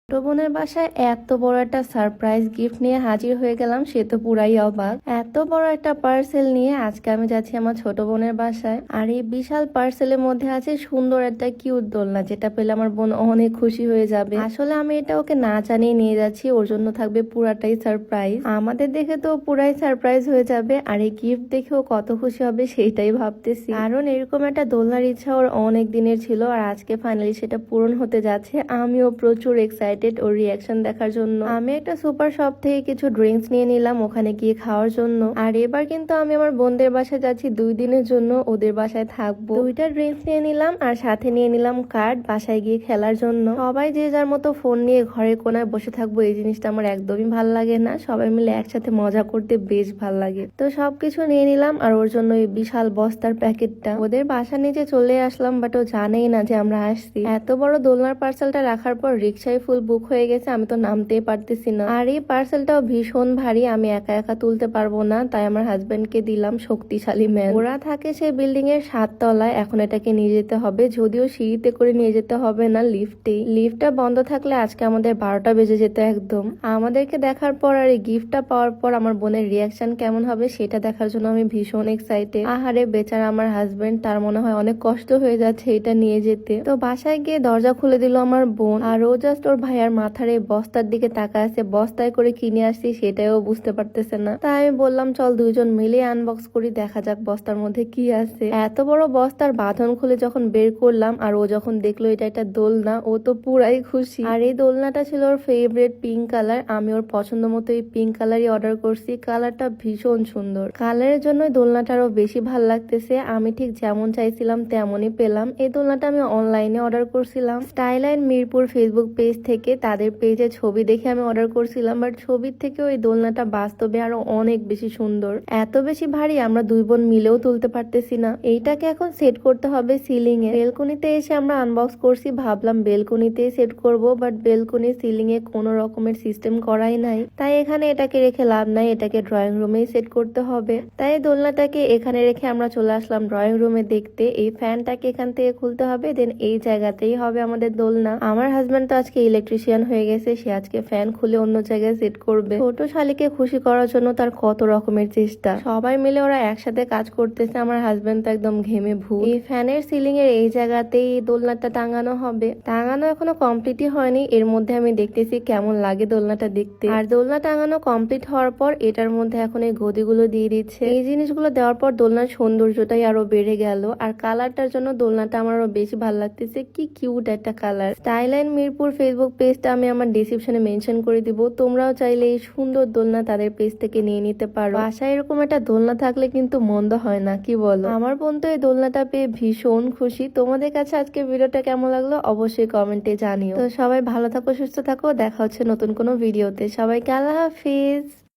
ছোট বোনের বাসায় এত বড় একটা সারপ্রাইজ গিফট নিয়ে হাজির হয়ে গেলাম, সে তো পুরাই অবাক। এত বড় একটা পার্সেল নিয়ে আজকে আমি যাচ্ছি আমার ছোট বোনের বাসায়। আর এই বিশাল পার্সেলের মধ্যে আছে সুন্দর একটা কিউট দোলনা, যেটা পেলে আমার বোন অনেক খুশি হয়ে যাবে। আসলে আমি এটা ওকে না জানিয়ে নিয়ে যাচ্ছি, ওর জন্য থাকবে পুরাটাই সারপ্রাইজ। আমাদের দেখে তো পুরাই সারপ্রাইজ হয়ে যাবে, আর এই গিফট দেখেও কত খুশি হবে সেইটাই ভাবতেছি। কারণ এরকম একটা দোলনার ইচ্ছা ওর অনেক দিনের ছিল, আর আজকে ফাইনালি সেটা পূরণ হতে যাচ্ছে। আমিও প্রচুর এক্সাইটেড ওর রিয়াকশন দেখার জন্য। আমি একটা সুপার শপ থেকে কিছু ড্রিঙ্কস নিয়ে নিলাম ওখানে গিয়ে খাওয়ার জন্য। আর এবার কিন্তু আমি আমার বোনদের বাসায় যাচ্ছি 2 দিনের জন্য, ওদের বাসায় থাকবো। 2টা ড্রিঙ্কস নিয়ে নিলাম আর সাথে নিয়ে নিলাম কার্ড বাসায় গিয়ে খেলার জন্য। সবাই যে যার মতো ফোন নিয়ে ঘরের কোনায় বসে থাকবো, এই জিনিসটা আমার একদমই ভাল লাগে না। সবাই মিলে একসাথে মজা করতে বেশ ভাল লাগে। তো সবকিছু নিয়ে নিলাম আর ওর জন্য এই বিশাল বস্তার প্যাকেটটা। ওদের বাসার নিচে চলে আসলাম, বাট ও জানেই না যে আমরা আসছি। এত বড় দোলনার পার্সেলটা রাখার পর রিক্সায় ফুল বুক হয়ে গেছে, আমি তো নামতেই পারতেছি না। আর এই পার্সেলটাও ভীষণ ভারী, আমি একা একা তুলতে পারবো না, তাই আমার হাজবেন্ডকে দিলাম শক্তিশালী ম্যান। ওরা থাকে সেই বিল্ডিং এর 7 তলায়, এখন এটাকে নিয়ে যেতে হবে। যদিও সিঁড়িতে করে নিয়ে যেতে হবে না, লিফটটা বন্ধ থাকলে আজকে আমাদের 12টা বেজে যেত একদম। আমাদেরকে দেখার পর আর এই গিফটটা পাওয়ার পর আমার বোনের রিয়াকশন কেমন হবে সেটা দেখার জন্য আমি ভীষণ এক্সাইটেড। আহারে বেচারা আমার হাজবেন্ড, তার মনে হয় অনেক কষ্ট হয়ে যাচ্ছে এটা নিয়ে যেতে। তো বাসায় গিয়ে দরজা খুলে দিল আমার বোন, আর ও জাস্ট ওর ভাইয়ার মাথার এই বস্তার দিকে তাকায় আছে। বস্তায় করে কিনে আসছি সেটাও বুঝতে পারতেছে না। তাই আমি বললাম চল দুইজন মিলে আনবক্স করি, দেখা যাক বস্তার মধ্যে কি আছে। এত বড় বস্তার বাঁধন খুলে যখন বের করলাম আর ও যখন দেখলো এটা একটা দোলনা, ও তো পুরাই খুশি। আর এই দোলনাটা ছিল ওর ফেভারিট পিঙ্ক কালার। আমি ওর পছন্দ মতো এই পিঙ্ক কালারই অর্ডার করছি। কালারটা ভীষণ সুন্দর, কালারের জন্য দোলনাটা আরো বেশি ভাল লাগতেছে। আমি ঠিক যেমন চাইছিলাম তেমনই পেলাম। এই দোলনাটা আমি অনলাইনে অর্ডার করছিলাম স্টাইলাইন মিরপুর ফেসবুক পেজ থেকে। তাদের পেজে ছবি দেখে আমি অর্ডার করছিলাম, বাট ছবির থেকে ওই দোলনাটা বাস্তবে আরো অনেক বেশি সুন্দর। এত বেশি ভারী আমরা দুই বোন মিলেও তুলতে পারতেছি না। এইটাকে এখন সেট করতে হবে সিলিং এ। বেলকনিতে এসে আমরা আনবক্স করছি, ভাবলাম বেলকনিতে সেট করব, বাট বেলকনি সিলিং এ কোনো রকমের সিস্টেম করাই নাই। তাই এখানে এটাকে রেখে লাভ নাই, এটাকে ড্রয়িং রুমেই সেট করতে হবে। তাই দোলনাটাকে এখানে রেখে আমরা চলে আসলাম ড্রয়িং রুমে দেখতে। এই ফ্যানটাকে এখান থেকে খুলতে হবে, দেন এই জায়গাতেই হবে আমাদের দোলনা। আমার হাজবেন্ড তো আজকে ইলেকট্রিশিয়ান হয়ে গেছে, সে আজকে ফ্যান খুলে অন্য জায়গায় সেট করবে। ছোট শালিকে খুশি করার জন্য তার কত রকমের চেষ্টা। সবাই মিলে ওরা একসাথে কাজ করতেছে। আমার হাজবেন্ড তো একদম ঘেমে ভূত। এই ফ্যানের সিলিং এর এই জায়গাতেই দোলনাটা টাঙানো হবে। টাঙানো এখনো কমপ্লিটই হয়নি, এর মধ্যে আমি দেখতেছি কেমন লাগে দোলনাটা দেখতে। আর দোলনা টাঙানো কমপ্লিট হওয়ার পর এটার মধ্যে এখন এই গদিগুলো দিয়ে দিচ্ছে। এই জিনিসগুলো দেওয়ার পর দোলনার সৌন্দর্যটাই আরো বেড়ে গেল। আর কালারটার জন্য দোলনাটা আমার আরো বেশি ভালো লাগতেছে। কি কিউট একটা কালার। স্টাইলাইন মিরপুর ফেসবুক পেজটা আমি আমার ডিসক্রিপশনে মেনশন করে দিব, তোমরাও চাইলে এই সুন্দর দোলনা তাদের পেজ থেকে নিয়ে নিতে পারো। বাসায় এরকম একটা দোলনা থাকলে কিন্তু মন্দ হয় না, কি বলো? আমার বোন তো এই দোলনাটা পেয়ে ভীষণ খুশি। তোমাদের কাছে আজকে ভিডিওটা কেমন লাগলো অবশ্যই কমেন্টে জানিও। তো সবাই ভালো থাকো, সুস্থ থাকো, দেখা হচ্ছে নতুন কোনো ভিডিওতে। সবাইকে আল্লাহ হাফিজ।